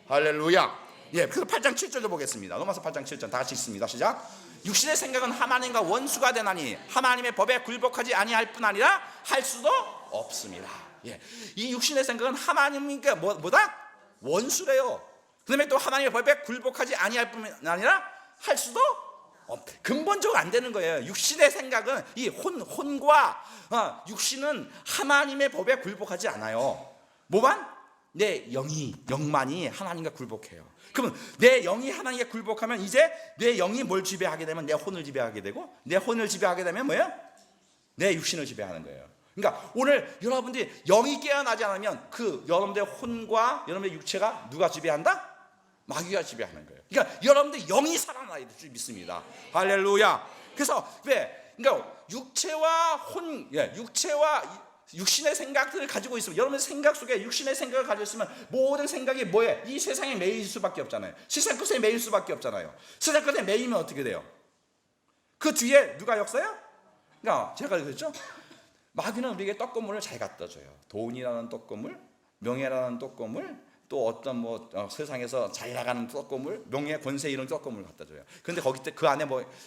할렐루야. 그래서 8장 7절도 보겠습니다. 로마서 8장 7절 다 같이 읽습니다. 시작. 육신의 생각은 하나님과 원수가 되나니 하나님의 법에 굴복하지 아니할 뿐 아니라 할 수도 없습니다. 이 육신의 생각은 하나님께 뭐다? 원수래요. 그다음에 또 하나님의 법에 굴복하지 아니할 뿐 아니라 할 수도 근본적으로 안 되는 거예요. 육신의 생각은 이 혼과 육신은 하나님의 법에 굴복하지 않아요. 뭐만? 내 영만이 하나님과 굴복해요. 그러면 내 영이 하나님께 굴복하면 이제 내 영이 뭘 지배하게 되면 내 혼을 지배하게 되고, 내 혼을 지배하게 되면 뭐예요? 내 육신을 지배하는 거예요. 그러니까 오늘 여러분들이 영이 깨어나지 않으면 그 여러분들의 혼과 여러분의 육체가 누가 지배한다? 마귀가 지배하는 거예요. 그러니까 여러분들 영이 살아나야 될 줄 믿습니다. 할렐루야. 그래서 그러니까 육체와 육신의 생각들을 가지고 있으면, 여러분의 생각 속에 육신의 생각을 가지고 있으면 모든 생각이 뭐예요? 이 세상에 매일 수밖에 없잖아요. 세상 것에 매일 수밖에 없잖아요. 세상 것에 매이면 어떻게 돼요? 그 뒤에 누가 역사요? 그러니까 제가 그랬죠. 마귀는 우리에게 떡고물을 잘 갖다 줘요. 돈이라는 떡고물, 명예라는 떡고물, 또 어떤 세상에서 잘 나가는 떡고물, 명예, 권세 이런 떡고물 갖다 줘요. 그런데 거기 때 그 안에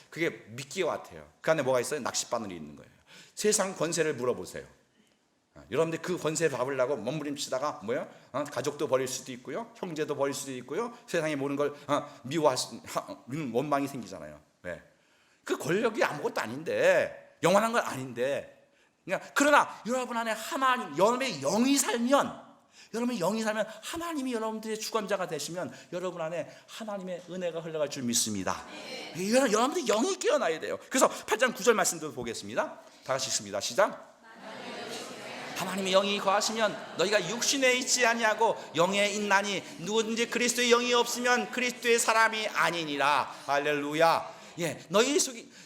그게 미끼 같아요. 그 안에 뭐가 있어요? 낚싯바늘이 있는 거예요. 세상 권세를 물어보세요. 여러분들 그 권세 잡으려고 몸부림치다가 가족도 버릴 수도 있고요, 형제도 버릴 수도 있고요, 세상의 모든 걸 미워하는 원망이 생기잖아요. 그 권력이 아무것도 아닌데, 영원한 건 아닌데, 그러나 여러분 안에 하나님, 여러분의 영이 살면 하나님이 여러분들의 주관자가 되시면 여러분 안에 하나님의 은혜가 흘러갈 줄 믿습니다. 여러분들 영이 깨어나야 돼요. 그래서 8장 9절 말씀도 보겠습니다. 다 같이 읽습니다. 시작. 하나님의 영이 거하시면 너희가 육신에 있지 아니하고 영에 있나니 누구든지 그리스도의 영이 없으면 그리스도의 사람이 아니니라. 할렐루야.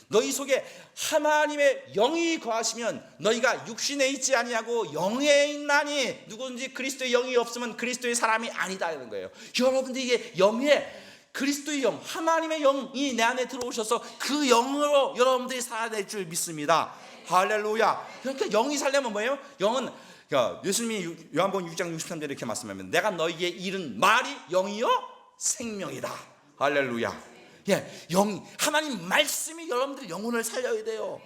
너희 속에 하나님의 영이 거하시면 너희가 육신에 있지 아니하고 영에 있나니 누구든지 그리스도의 영이 없으면 그리스도의 사람이 아니다 이런 거예요. 여러분들이 그리스도의 영, 하나님의 영이 내 안에 들어오셔서 그 영으로 여러분들이 살아야 될 줄 믿습니다. 할렐루야. 그러니까 영이 살려면 뭐예요? 영은 예수님이 요한복음 6장 63절에 이렇게 말씀하면 내가 너희에게 이른 말이 영이요 생명이다. 할렐루야. 하나님 말씀이 여러분들 영혼을 살려야 돼요.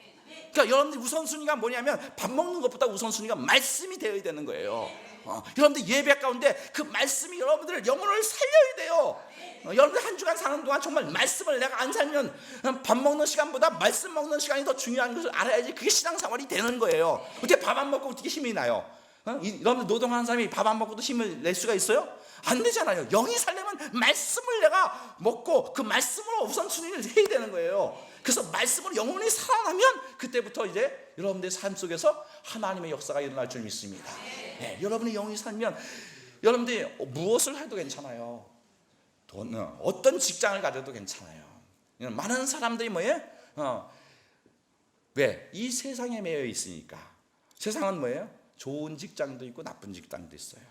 그러니까 여러분들 우선순위가 뭐냐면 밥 먹는 것보다 우선순위가 말씀이 되어야 되는 거예요. 여러분들 예배 가운데 그 말씀이 여러분들 영혼을 살려야 돼요. 여러분들 한 주간 사는 동안 정말 말씀을 내가 안 살면 밥 먹는 시간보다 말씀 먹는 시간이 더 중요한 것을 알아야지 그게 신앙생활이 되는 거예요. 어떻게 밥 안 먹고 어떻게 힘이 나요? 여러분들 노동하는 사람이 밥 안 먹고도 힘을 낼 수가 있어요? 안 되잖아요. 영이 살려면 말씀을 내가 먹고 그 말씀으로 우선순위를 해야 되는 거예요. 그래서 말씀으로 영혼이 살아나면 그때부터 이제 여러분들의 삶 속에서 하나님의 역사가 일어날 줄 믿습니다. 여러분의 영이 살면 여러분들이 무엇을 해도 괜찮아요. 어떤 직장을 가져도 괜찮아요. 많은 사람들이 뭐예요? 왜? 이 세상에 매여 있으니까. 세상은 뭐예요? 좋은 직장도 있고 나쁜 직장도 있어요.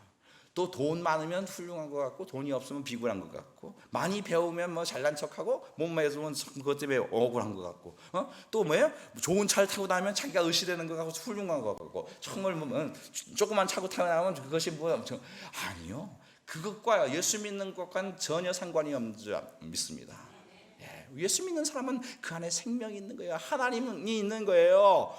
또 돈 많으면 훌륭한 것 같고 돈이 없으면 비굴한 것 같고 많이 배우면 뭐 잘난 척하고 몸만 해서면 그것 때문에 억울한 것 같고 또 뭐예요? 좋은 차를 타고 다니면 자기가 의시되는 것 같고 훌륭한 것 같고 정말 뭐 조그만 차고 타고 나면 그것이 뭐야? 아니요. 그것과 예수 믿는 것과는 전혀 상관이 없는 줄 믿습니다. 예수 믿는 사람은 그 안에 생명이 있는 거예요. 하나님이 있는 거예요.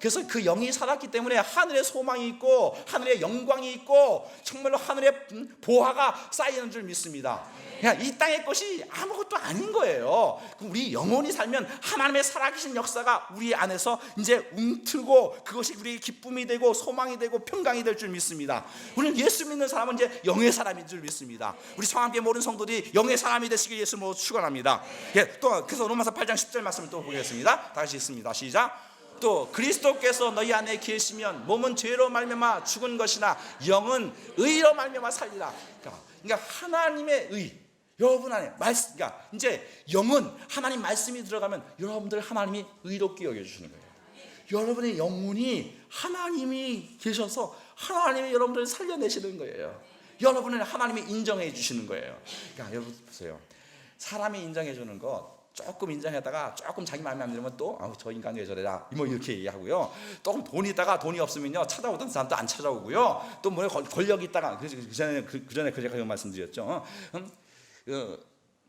그래서 그 영이 살았기 때문에 하늘의 소망이 있고 하늘의 영광이 있고 정말로 하늘의 보화가 쌓이는 줄 믿습니다. 이 땅의 것이 아무것도 아닌 거예요. 우리 영원히 살면 하나님의 살아계신 역사가 우리 안에서 이제 움트고 그것이 우리의 기쁨이 되고 소망이 되고 평강이 될 줄 믿습니다. 우리는 예수 믿는 사람은 이제 영의 사람인 줄 믿습니다. 우리 성함께 모든 성도들이 영의 사람이 되시길 예수님으로 축원합니다. 또 그래서 로마서 8장 10절 말씀을 또 보겠습니다. 다시 읽습니다. 시작. 또 그리스도께서 너희 안에 계시면 몸은 죄로 말미암아 죽은 것이나 영은 의로 말미암아 살리라. 그러니까 하나님의 의, 여러분 안에 말씀, 그러니까 이제 영은 하나님 말씀이 들어가면 여러분들 하나님이 의롭게 여겨주시는 거예요. 여러분의 영혼이 하나님이 계셔서 하나님이 여러분들을 살려내시는 거예요. 여러분을 하나님이 인정해 주시는 거예요. 그러니까 여러분 보세요. 사람이 인정해 주는 거 조금 인정했다가 조금 자기 마음에 안 들면 또 저 인간 왜 저래라 뭐 이렇게 얘기하고요. 또 돈이 있다가 돈이 없으면요 찾아오던 사람도 안 찾아오고요. 또 뭐 권력이 있다가 그 전에 제가 말씀드렸죠.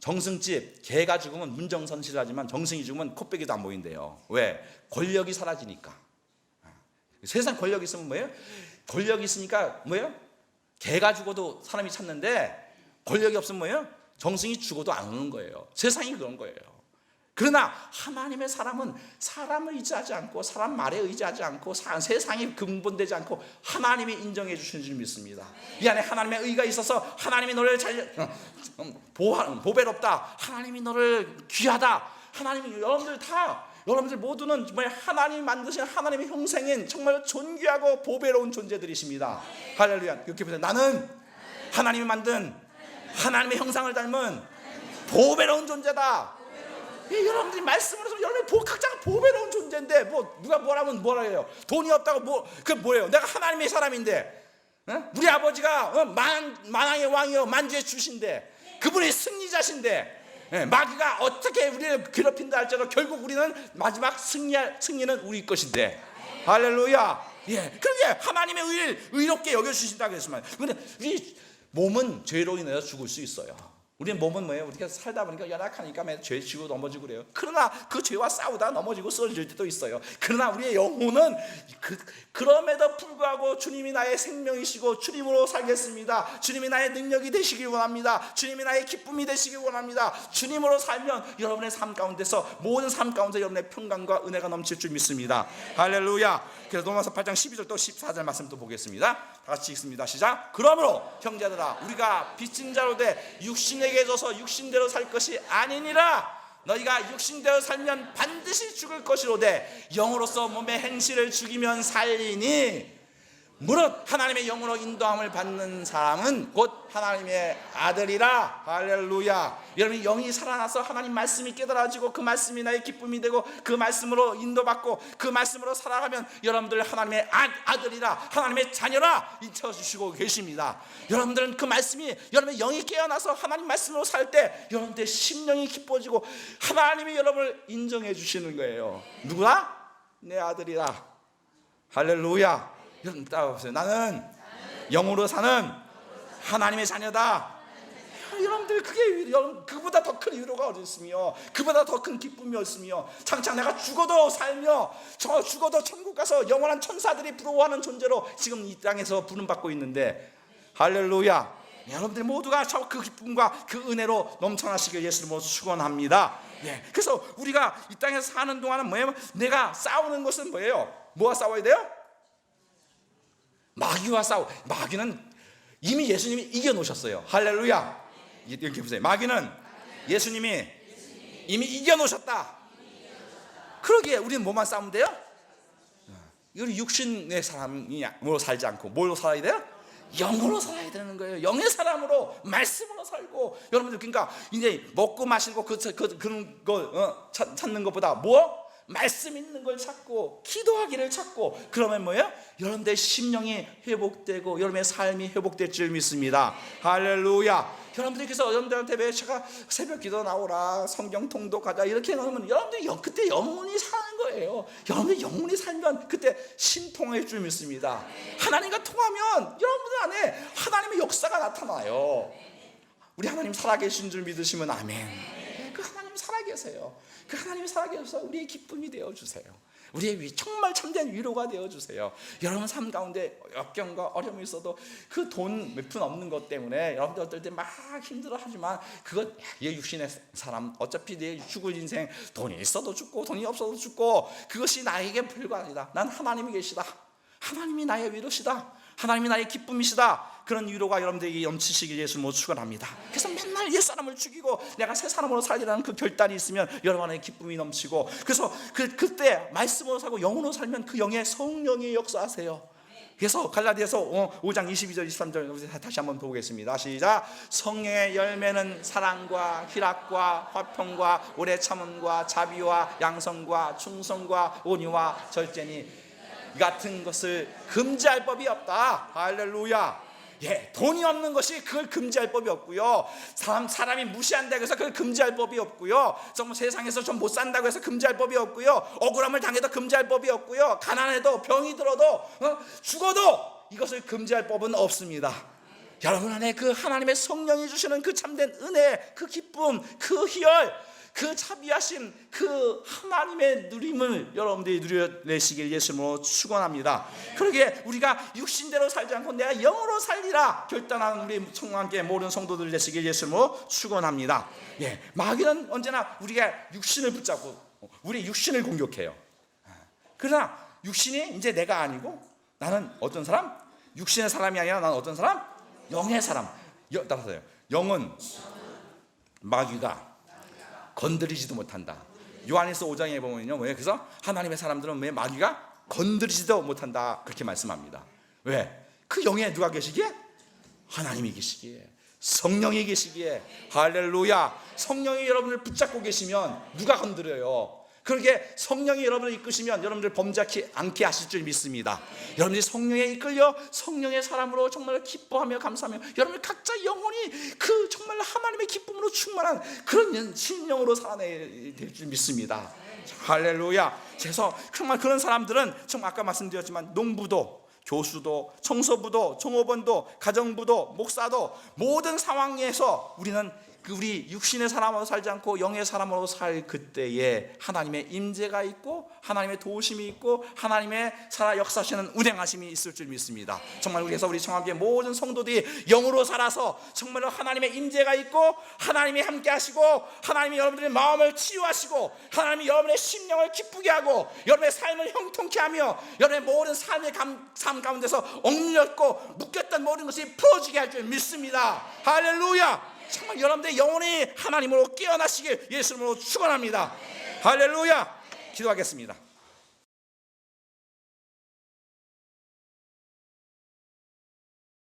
정승집 개가 죽으면 문정선실하지만 정승이 죽으면 코빼기도 안 보인대요. 왜? 권력이 사라지니까. 세상 권력이 있으면 뭐예요? 권력이 있으니까 뭐예요? 개가 죽어도 사람이 찾는데 권력이 없으면 뭐예요? 정승이 죽어도 안 오는 거예요. 세상이 그런 거예요. 그러나 하나님의 사람은 사람을 의지하지 않고 사람 말에 의지하지 않고 세상이 근본되지 않고 하나님이 인정해 주시는 줄 믿습니다. 이 안에 하나님의 의가 있어서 하나님이 너를 보배롭다, 하나님이 너를 귀하다, 하나님이 여러분들 모두는 정말 하나님이 만드신 하나님의 형상인 정말 존귀하고 보배로운 존재들이십니다. 할렐루야. 이렇게 보세요. 나는 하나님이 만든 하나님의 형상을 닮은 보배로운 존재다. 여러분들이 말씀을 해서 여러분이 각자가 보배로운 존재인데 뭐 누가 뭐라면 뭐라 해요. 돈이 없다고 그게 뭐예요? 내가 하나님의 사람인데 우리 아버지가 만왕의 왕이요 만주의 주신데 그분이 승리자신데 마귀가 어떻게 우리를 괴롭힌다 할지라도 결국 우리는 마지막 승리는 우리 것인데 할렐루야. 그러게 하나님의 의를 의롭게 여겨주신다고 했지만 근데 우리 몸은 죄로 인해서 죽을 수 있어요. 우리는 몸은 뭐예요? 우리가 살다 보니까 연약하니까 매일 죄 지고 넘어지고 그래요. 그러나 그 죄와 싸우다 넘어지고 쓰러질 때도 있어요. 그러나 우리의 영혼은 그럼에도 불구하고 주님이 나의 생명이시고 주님으로 살겠습니다. 주님이 나의 능력이 되시길 원합니다. 주님이 나의 기쁨이 되시길 원합니다. 주님으로 살면 여러분의 삶 가운데서 모든 삶 가운데 여러분의 평강과 은혜가 넘칠 줄 믿습니다. 할렐루야. 그래서 로마서 8장 12절 또 14절 말씀 또 보겠습니다. 다 같이 읽습니다. 시작. 그러므로 형제들아 우리가 빚진 자로 돼 육신에게 져서 육신대로 살 것이 아니니라. 너희가 육신대로 살면 반드시 죽을 것이로되 영으로서 몸의 행실을 죽이면 살리니 무릇 하나님의 영으로 인도함을 받는 사람은 곧 하나님의 아들이라. 할렐루야. 여러분 영이 살아나서 하나님 말씀이 깨달아지고 그 말씀이 나의 기쁨이 되고 그 말씀으로 인도받고 그 말씀으로 살아가면 여러분들 하나님의 아들이라 하나님의 자녀라 인쳐주시고 계십니다. 여러분들은 그 말씀이 여러분의 영이 깨어나서 하나님 말씀으로 살 때 여러분들의 심령이 기뻐지고 하나님이 여러분을 인정해 주시는 거예요. 누구라? 내 아들이라. 할렐루야. 여러분 따라보세요. 나는 영으로 사는 하나님의 자녀다. 여러분들 그보다 더 큰 위로가 어디 있으며 그보다 더 큰 기쁨이 없으며 장차 내가 죽어도 살며 죽어도 천국 가서 영원한 천사들이 부러워하는 존재로 지금 이 땅에서 부름받고 있는데 할렐루야. 여러분들 모두가 그 기쁨과 그 은혜로 넘쳐나시길 예수님으로 축원합니다. 그래서 우리가 이 땅에서 사는 동안은 뭐예요? 내가 싸우는 것은 뭐예요? 뭐와 싸워야 돼요? 마귀와 마귀는 이미 예수님이 이겨놓으셨어요. 할렐루야. 이렇게 보세요. 마귀는 예수님이 이미 이겨놓으셨다. 그러기에 우리는 뭐만 싸우면 돼요? 우리 육신의 사람으로 살지 않고 뭘로 살아야 돼요? 영으로 살아야 되는 거예요. 영의 사람으로 말씀으로 살고 여러분들 그러니까 이제 먹고 마시고 그런 거 찾는 것보다 말씀 있는 걸 찾고 기도하기를 찾고 그러면 뭐예요? 여러분들의 심령이 회복되고 여러분의 삶이 회복될 줄 믿습니다. 할렐루야. 여러분들께서 여러분들한테 왜 제가 새벽 기도 나오라 성경 통독하자 이렇게 하면 여러분들이 그때 영혼이 사는 거예요. 여러분들이 영혼이 살면 그때 신통할 줄 믿습니다. 하나님과 통하면 여러분들 안에 하나님의 역사가 나타나요. 우리 하나님 살아계신 줄 믿으시면 아멘. 그 하나님 살아계세요. 그 하나님이 살아계셔서 우리의 기쁨이 되어주세요. 우리의 정말 참된 위로가 되어주세요. 여러분 삶 가운데 역경과 어려움이 있어도 그 돈 몇 푼 없는 것 때문에 여러분들 어떨 때 막 힘들어하지만 그것 얘 육신의 사람 어차피 내 죽을 인생 돈이 있어도 죽고 돈이 없어도 죽고 그것이 나에게 불과하다. 난 하나님이 계시다. 하나님이 나의 위로시다. 하나님이 나의 기쁨이시다. 그런 위로가 여러분들에게 넘치시길 예수님으로 축원합니다. 그래서 맨날 옛사람을 죽이고 내가 새 사람으로 살리라는 그 결단이 있으면 여러분 안에 기쁨이 넘치고 그래서 그때 말씀으로 살고 영으로 살면 그 영의 성령이 역사하세요. 그래서 갈라디아서 5장 22절 23절 다시 한번 보겠습니다. 시작. 성령의 열매는 사랑과 희락과 화평과 오래 참음과 자비와 양성과 충성과 온유와 절제니 이 같은 것을 금지할 법이 없다. 할렐루야. 예, 돈이 없는 것이 그걸 금지할 법이 없고요. 사람이 무시한다고 해서 그걸 금지할 법이 없고요. 정말 세상에서 좀 못 산다고 해서 금지할 법이 없고요. 억울함을 당해도 금지할 법이 없고요. 가난해도 병이 들어도 죽어도 이것을 금지할 법은 없습니다. 여러분 안에 그 하나님의 성령이 주시는 그 참된 은혜, 그 기쁨, 그 희열, 그 자비하심, 그 하나님의 누림을 여러분들이 누려내시길 예수님으로 축원합니다. 그러기에 우리가 육신대로 살지 않고 내가 영으로 살리라 결단하는 우리 청함께 모든 성도들 되시길 예수님으로 축원합니다. 예, 마귀는 언제나 우리가 육신을 붙잡고 우리 육신을 공격해요. 그러나 육신이 이제 내가 아니고 나는 어떤 사람? 육신의 사람이 아니라 나는 어떤 사람? 영의 사람. 따라서요. 영은 마귀가 건드리지도 못한다. 요한일서 5장에 보면요, 왜 그래서 하나님의 사람들은 왜 마귀가 건드리지도 못한다 그렇게 말씀합니다. 왜? 그 영에 누가 계시기에? 하나님이 계시기에, 성령이 계시기에. 할렐루야. 성령이 여러분을 붙잡고 계시면 누가 건드려요? 그렇게 성령이 여러분을 이끄시면 여러분들 범죄하지 않게 하실 줄 믿습니다. 여러분들이 성령에 이끌려 성령의 사람으로 정말 기뻐하며 감사하며 여러분 각자 영혼이 그 정말 하나님의 기쁨으로 충만한 그런 신령으로 살아낼 줄 믿습니다. 할렐루야. 그래서 정말 그런 사람들은 정말 아까 말씀드렸지만 농부도 교수도 청소부도 종업원도 가정부도 목사도 모든 상황에서 우리는 우리 육신의 사람으로 살지 않고 영의 사람으로 살 그때에 하나님의 임재가 있고 하나님의 도우심이 있고 하나님의 살아 역사하시는 운행하심이 있을 줄 믿습니다. 정말 그래서 우리 청함교회 모든 성도들이 영으로 살아서 정말로 하나님의 임재가 있고 하나님이 함께 하시고 하나님이 여러분들의 마음을 치유하시고 하나님이 여러분의 심령을 기쁘게 하고 여러분의 삶을 형통케 하며 여러분의 모든 삶의 삶 가운데서 억눌렸고 묶였던 모든 것이 풀어지게 할 줄 믿습니다. 할렐루야. 정말 여러분들의 영혼이 하나님으로 깨어나시길 예수님으로 축원합니다. 할렐루야. 기도하겠습니다.